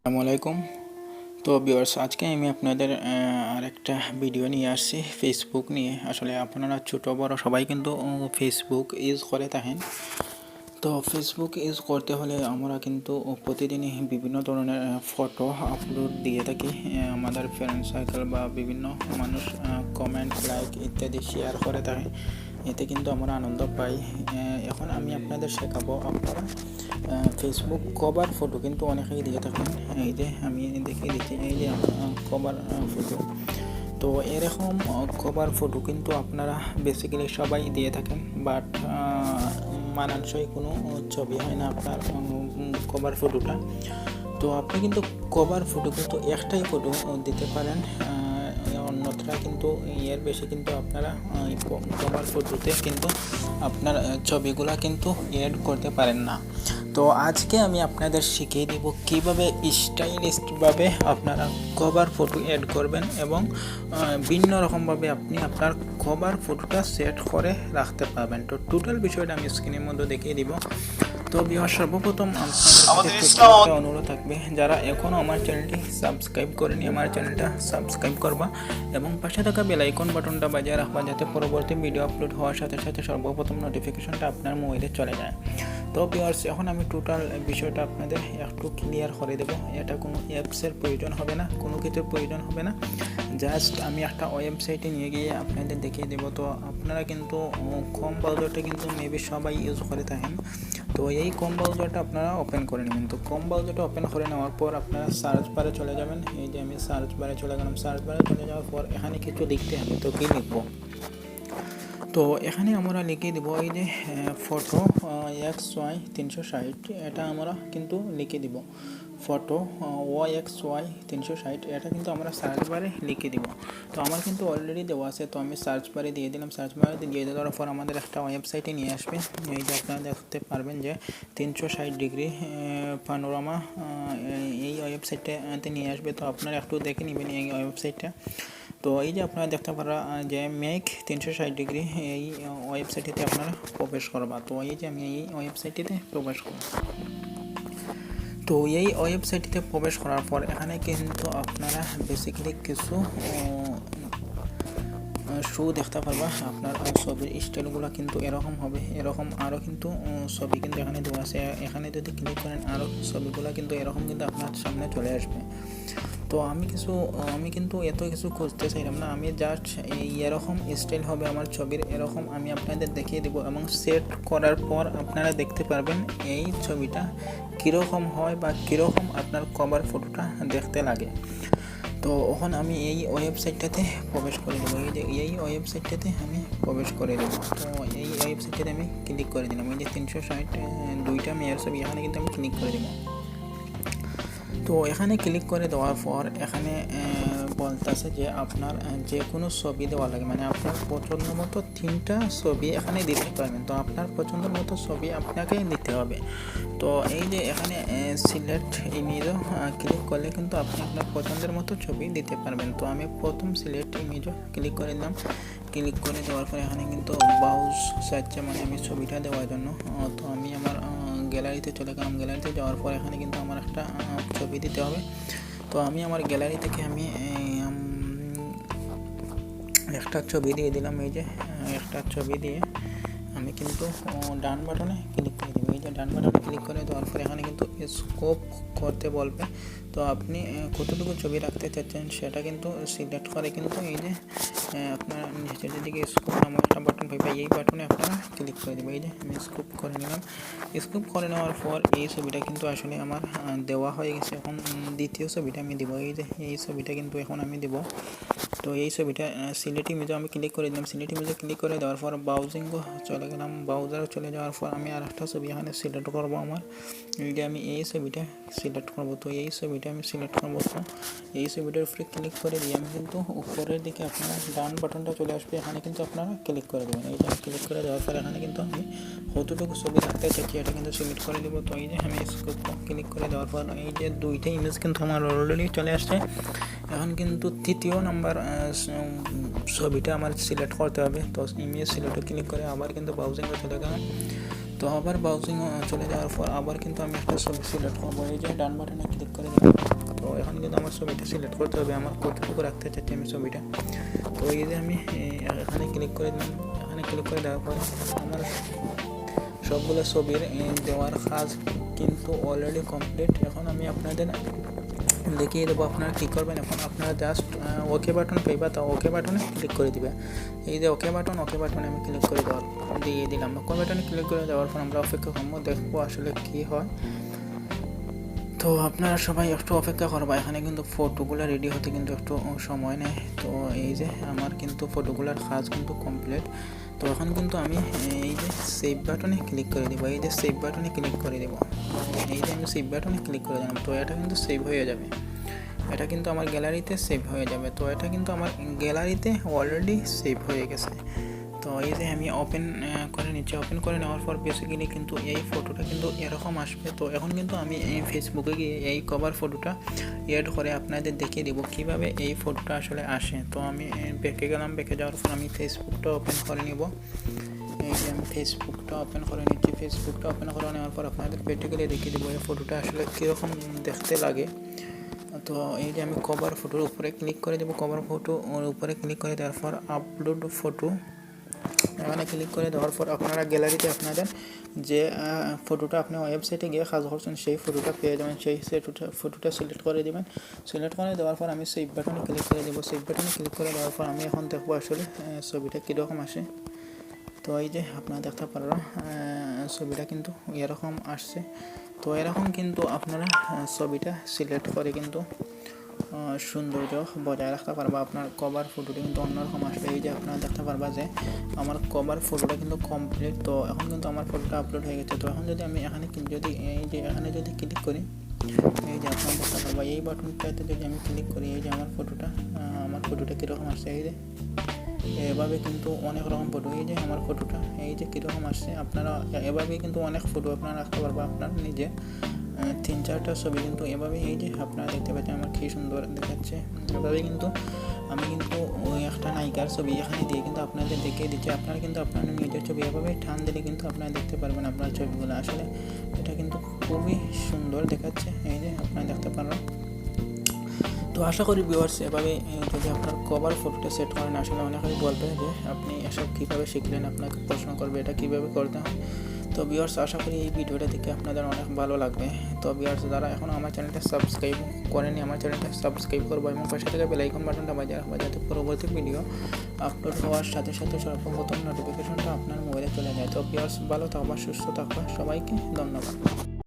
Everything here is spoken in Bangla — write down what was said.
আসসালামু আলাইকুম। তো ভিউয়ার্স, আজকে আমি আপনাদের আরেকটা ভিডিও নিয়ে আসছি ফেসবুক নিয়ে। আসলে আপনারা ছোট বড় সবাই কিন্তু ফেসবুক ইউজ করে থাকেন। তো ফেসবুক ইউজ করতে হলে আমরা কিন্তু প্রতিদিনই বিভিন্ন ধরনের ফটো আপলোড দিয়ে থাকি। আমাদের ফ্রেন্ড সার্কেল বা বিভিন্ন মানুষ কমেন্ট, লাইক ইত্যাদি শেয়ার করে থাকে। এতে কিন্তু আমরা আনন্দ পাই। এখন আমি আপনাদের শেখাবো, আপনারা ফেসবুক কভার ফটো কিন্তু অনেকেই দিয়ে থাকেন। এই যে আমি দেখিয়ে দিচ্ছি, এই যে কভার ফটো। তো এরকম কভার ফটো কিন্তু আপনারা বেসিক্যালি সবাই দিয়ে থাকেন, বাট মানানসই কোনো ছবি হয় না আপনার কভার ফটোটা। তো আপনি কিন্তু কভার ফটো কিন্তু একটাই ফটো দিতে পারেন, অন্যথা কিন্তু এর বেশি কিন্তু আপনারা কভার ফটোতে কিন্তু আপনার ছবিগুলা কিন্তু এড করতে পারেন না। তো আজকে আমি আপনাদের শিখিয়ে দিব কিভাবে স্টাইলিশভাবে আপনারা কভার ফটো এড করবেন এবং ভিন্ন রকমভাবে আপনি আপনার কভার ফটোটা সেট করে রাখতে পারবেন। তো টোটাল বিষয়টা আমি স্ক্রিনের মধ্যে দেখিয়ে দিব। তো সর্বপ্রথম আপনাদের একটা অনুরোধ থাকবে, যারা এখনও আমার চ্যানেলটি সাবস্ক্রাইব করেনি আমার চ্যানেলটা সাবস্ক্রাইব করবা এবং পাশে থাকা বেল আইকন বাটনটা বাজিয়ে রাখবা, যাতে পরবর্তী ভিডিও আপলোড হওয়ার সাথে সাথে সর্বপ্রথম নোটিফিকেশনটা আপনার মোবাইলে চলে যায়। তো ভিউয়ার্স, এখন আমি টোটাল বিষয়টা আপনাদের একটু ক্লিয়ার করে দেবো। এটা কোনো অ্যাপসের প্রয়োজন হবে না, কোনো কিছুর প্রয়োজন হবে না। জাস্ট আমি একটা ওয়েবসাইটে নিয়ে গিয়ে আপনাদের দেখিয়ে দেবো। তো আপনারা কিন্তু কম ব্রাউজারটা কিন্তু মেবি সবাই ইউজ করে থাকেন। তো এই কম ব্রাউজারটা আপনারা ওপেন করে নেবেন। তো কম ব্রাউজারটা ওপেন করে নেওয়ার পর আপনারা সার্চ বারে চলে যাবেন। এই যে আমি সার্চ বারে চলে গেলাম। সার্চ বারে চলে যাওয়ার পর এখানে কিছু লিখতে হবে। তো কী লিখবো? তো এখানে আমরা লিখে দিব এই যে ফটো XY 360, এটা আমরা কিন্তু লিখে দিব। ফটো OXY 360, এটা কিন্তু আমরা সার্চ বারে লিখে দিব। তো আমার কিন্তু অলরেডি দেওয়া আছে, তো আমি সার্চ বারে দিয়ে দিলাম। সার্চ বারে দিয়ে দেওয়ার পর আমাদের একটা ওয়েবসাইটে নিয়ে আসবে। এই যে আপনারা দেখতে পারবেন যে 360 ডিগ্রি পানোরামা, এই ওয়েবসাইটটাতে নিয়ে আসবে। তো আপনারা একটু দেখে নেবেন এই ওয়েবসাইটটা। তো এই যে আপনারা দেখতে পারা যে মেক 360 ডিগ্রি, এই ওয়েবসাইটটিতে আপনারা প্রবেশ করবা। তো এই যে আমি এই ওয়েবসাইটটিতে প্রবেশ করব। তো এই ওয়েবসাইটটিতে প্রবেশ করার পর এখানে কিন্তু আপনারা বেসিক্যালি কিছু শো দেখতে পারবা। আপনার ছবির স্টাইলগুলো কিন্তু এরকম হবে, এরকম আরও কিন্তু ছবি কিন্তু এখানে দেওয়া আছে। এখানে যদি ক্লিক করেন আরও ছবিগুলো কিন্তু এরকম কিন্তু আপনার সামনে চলে আসবে। তো আমি কিন্তু এত কিছু খুঁজতে চাইলাম না, আমি জাস্ট এরকম স্টাইল হবে আমার ছবির, এরকম আমি আপনাদের দেখিয়ে দেবো এবং সেট করার পর আপনারা দেখতে পারবেন এই ছবিটা কীরকম হয় বা কীরকম আপনার কভার ফটোটা দেখতে লাগে। তো এখন আমি এই ওয়েবসাইটটাতে প্রবেশ করে দেবো। এই যে এই ওয়েবসাইটটাতে আমি প্রবেশ করে দেবো। তো এই ওয়েবসাইটটাতে আমি ক্লিক করে দিলাম। এই যে 360 দুইটা মেয়ের ছবি, এখানে কিন্তু আমি ক্লিক করে দেবো। তো এখানে ক্লিক করে দেওয়ার পর এখানে বলতেছে যে আপনার যে কোনো ছবি দেওয়া লাগে, মানে আপনার পছন্দ মতো 3টা ছবি এখানে দিতে পারবেন। তো আপনার পছন্দ মতো ছবি আপনাকে দিতে হবে। তো এই যে এখানে সিলেক্ট ইমেজও ক্লিক করলে কিন্তু আপনি আপনার পছন্দের মতো ছবি দিতে পারবেন। তো আমি প্রথম সিলেক্ট ইমেজও ক্লিক করে দিলাম। ক্লিক করে দেওয়ার পর এখানে কিন্তু ব্রাউজ চাচ্ছে, মানে আমি ছবিটা দেওয়ার জন্য। তো আমি আমার গ্যালারিতে চলে গেলাম। গ্যালারিতে যাওয়ার পর এখানে কিন্তু আমার একটা ছবি দিতে হবে। তো আমি আমার গ্যালারি থেকে আমি একটা ছবি দিয়ে দিলাম। এই যে একটা ছবি দিয়ে আমি কিন্তু ডান বাটনে ক্লিক করে দেবো। এই যে ডান বাটনে ক্লিক করে দেওয়ার পর এখানে কিন্তু স্কোপ করতে বলবে। তো আপনি কতটুকু ছবি রাখতে চাচ্ছেন সেটা কিন্তু সিলেক্ট করে কিন্তু এই যে আপনার নিচের দিকে স্কোপ নামক একটা বাটন পাইবে, এই বাটনে আপনারা ক্লিক করে দেবেন। এই যে আমি স্কোপ করে নিলাম। স্কোপ করে নেওয়ার পর এই ছবিটা কিন্তু আসলে আমার দেওয়া হয়ে গেছে। এখন দ্বিতীয় ছবিটা আমি দেবো। এই যে এই ছবিটা কিন্তু এখন আমি দেবো। তো এই ছবিটা সিলেক্ট ইমেজে আমি ক্লিক করে দিলাম। সিলেক্ট ইমেজে ক্লিক করে দেওয়ার পর ব্রাউজিংও চলে গেলাম। ব্রাউজারে চলে যাওয়ার পর আমি আর একটা ছবি এখানে সিলেক্ট করবো। আমার এই যে আমি এই ছবিটা সিলেক্ট করবো। তো এই ছবিটা আমি সিলেক্ট করবো। তো এই ছবিটার উপরে ক্লিক করে দিয়ে আমি কিন্তু উপরের দিকে আপনারা ডান বাটনটা চলে আসবে, এখানে কিন্তু আপনারা ক্লিক করে দেবেন। এই যে আমি ক্লিক করে দেওয়ার পর এখানে কিন্তু আমি কতটুকু ছবি রাখতে চাচ্ছি এটা কিন্তু সিলেক্ট করে দেবো। তো এই যে আমি স্কোপ ক্লিক করে দেওয়ার পর এই যে দুইটা ইমেজ কিন্তু আমার অলরেডি চলে আসছে। এখন কিন্তু তৃতীয় নাম্বার ছবিটা আমার সিলেক্ট করতে হবে। তো ইমেজ সিলেক্টে ক্লিক করে আবার কিন্তু ব্রাউজিংয়ে চলে গেলাম। তো আবার ব্রাউজিং চলে যাওয়ার পর আবার কিন্তু আমি একটা ছবি সিলেক্ট করবো। এই যে ডান বাটনে ক্লিক করে দিলাম। কিন্তু আমার ছবিটা সিলেক্ট করতে হবে, আমার কতটুকু রাখতে চাচ্ছি আমি ছবিটা। তো এই যে আমি এখানে ক্লিক করে দিলাম। এখানে ক্লিক করে দেওয়ার পর আমার সবগুলো ছবির দেওয়ার কাজ কিন্তু অলরেডি কমপ্লিট। এখন আমি আপনাদের দেখিয়ে দেবো আপনারা কী করবেন। এখন আপনারা জাস্ট ওকে বাটন পাইবা, তো ওকে বাটনে ক্লিক করে দিবে। এই যে ওকে বাটনে আমি ক্লিক করে দিয়ে দিলাম। ওকে বাটনে ক্লিক করে দেওয়ার পর আমরা অপেক্ষা করবো, দেখবো আসলে কী হয়। তো আপনারা সবাই একটু অপেক্ষা করবা। এখানে কিন্তু ফটোগুলো রেডি হতে কিন্তু একটু সময় নেয়। তো এই যে আমার কিন্তু ফটোগুলোর কাজ কিন্তু কমপ্লিট। তো এখন কিন্তু আমি এই যে সেভ বাটনে ক্লিক করে দেবো। এই যে সেভ বাটনে ক্লিক করে দেবো। এই যে আমি সেভ বাটনে ক্লিক করে দিলাম। তো এটা কিন্তু সেভ হয়ে যাবে, এটা কিন্তু আমার গ্যালারিতে সেভ হয়ে যাবে। তো এটা কিন্তু আমার গ্যালারিতে অলরেডি সেভ হয়ে গেছে। তো এই যে আমি ওপেন করে নিচ্ছি। ওপেন করে নেওয়ার পর বেসিক্যালি কিন্তু এই ফটোটা কিন্তু এরকম আসবে। তো এখন কিন্তু আমি এই ফেসবুকে গিয়ে এই কভার ফটোটা এড করে আপনাদের দেখিয়ে দেবো কীভাবে এই ফটোটা আসলে আসে। তো আমি ব্যাকে গেলাম, ব্যাকে যাওয়ার পর আমি ফেসবুকটা ওপেন করে নিব। এই যে আমি ফেসবুকটা ওপেন করে নিচ্ছি। ফেসবুকটা ওপেন করে নেওয়ার পর আপনাদের প্র্যাকটিক্যালি দেখিয়ে দেবো এই ফটোটা আসলে কীরকম দেখতে লাগে। তো এই যে আমি কভার ফটোর উপরে ক্লিক করে দেবো। কভার ফটো উপরে ক্লিক করে দেওয়ার পর আপলোড ফটো এখানে ক্লিক করে দেওয়ার পর আপনারা গ্যালারিতে আপনাদের যে ফটোটা আপনি ওয়েবসাইটে গিয়ে কাজ করছেন সেই ফটোটা পেয়ে যাবেন। সেই ফটোটা সিলেক্ট করে দেবেন। সিলেক্ট করে দেওয়ার পর আমি সেভ বাটনে ক্লিক করে দেবো। সেভ বাটনে ক্লিক করে দেওয়ার পর আমি এখন দেখবো আসলে ছবিটা কীরকম আসে। তো এই যে আপনারা দেখতে পারবেন ছবিটা কিন্তু এরকম আসছে। তো এরকম কিন্তু আপনারা ছবিটা সিলেক্ট করে কিন্তু সৌন্দর্য বজায় রাখতে পারবা। আপনার কভার ফটোটা কিন্তু অন্যরকম আসবে। এই যে আপনারা দেখতে পারবা যে আমার কভার ফটোটা কিন্তু কমপ্লিট। তো এখন কিন্তু আমার ফটোটা আপলোড হয়ে গেছে। তো এখন যদি আমি এখানে যদি ক্লিক করি, এই যে আপনারা দেখতে পারবা এই বাটনটাতে যদি আমি ক্লিক করি, এই যে আমার ফটোটা কীরকম আসছে। এই যে এভাবে কিন্তু অনেক রকম ফটো, এই যে আমার ফটোটা এই যে কীরকম আসছে। আপনারা এভাবে কিন্তু অনেক ফটো আপনারা রাখতে পারবা। আপনার নিজে 3-4টা ছবি কিন্তু এভাবে এই যে আপনারা দেখতে পাচ্ছেন আমার কী সুন্দর দেখাচ্ছে। এভাবে কিন্তু আমি কিন্তু ওই একটা নায়িকার ছবি এখানে দিয়ে কিন্তু আপনাদের দেখিয়ে দিচ্ছি। আপনারা কিন্তু আপনাদের নিজের ছবি এভাবে টান দিলে কিন্তু আপনারা দেখতে পারবেন আপনার ছবিগুলো। আসলে এটা কিন্তু খুবই সুন্দর দেখাচ্ছে, এই যে আপনারা দেখতে পারবেন। তো আশা করি ভিউয়ার্স এভাবে যদি আপনার কভার ফটোটা সেট করেন, আসলে অনেকেই বলবে যে আপনি এসব কীভাবে শিখলেন, আপনাকে প্রশ্ন করবে এটা কীভাবে করতে হয়। তো ভিউয়ার্স আশা করি এই ভিডিওটা দেখে আপনাদের অনেক ভালো লাগবে। তো ভিউয়ার্স যারা এখনও আমার চ্যানেলটা সাবস্ক্রাইব করেনি, আমার চ্যানেলটা সাবস্ক্রাইব করবো এবং পাশে থেকে বেল আইকন বাটনটা বাজিয়ে রাখবো, যাতে পরবর্তী ভিডিও আপলোড হওয়ার সাথে সাথে সর্বপ্রথম নোটিফিকেশনটা আপনার মোবাইলে চলে যায়। তো ভিউয়ার্স ভালো থাকবা, সুস্থ থাকবা, সবাইকে ধন্যবাদ।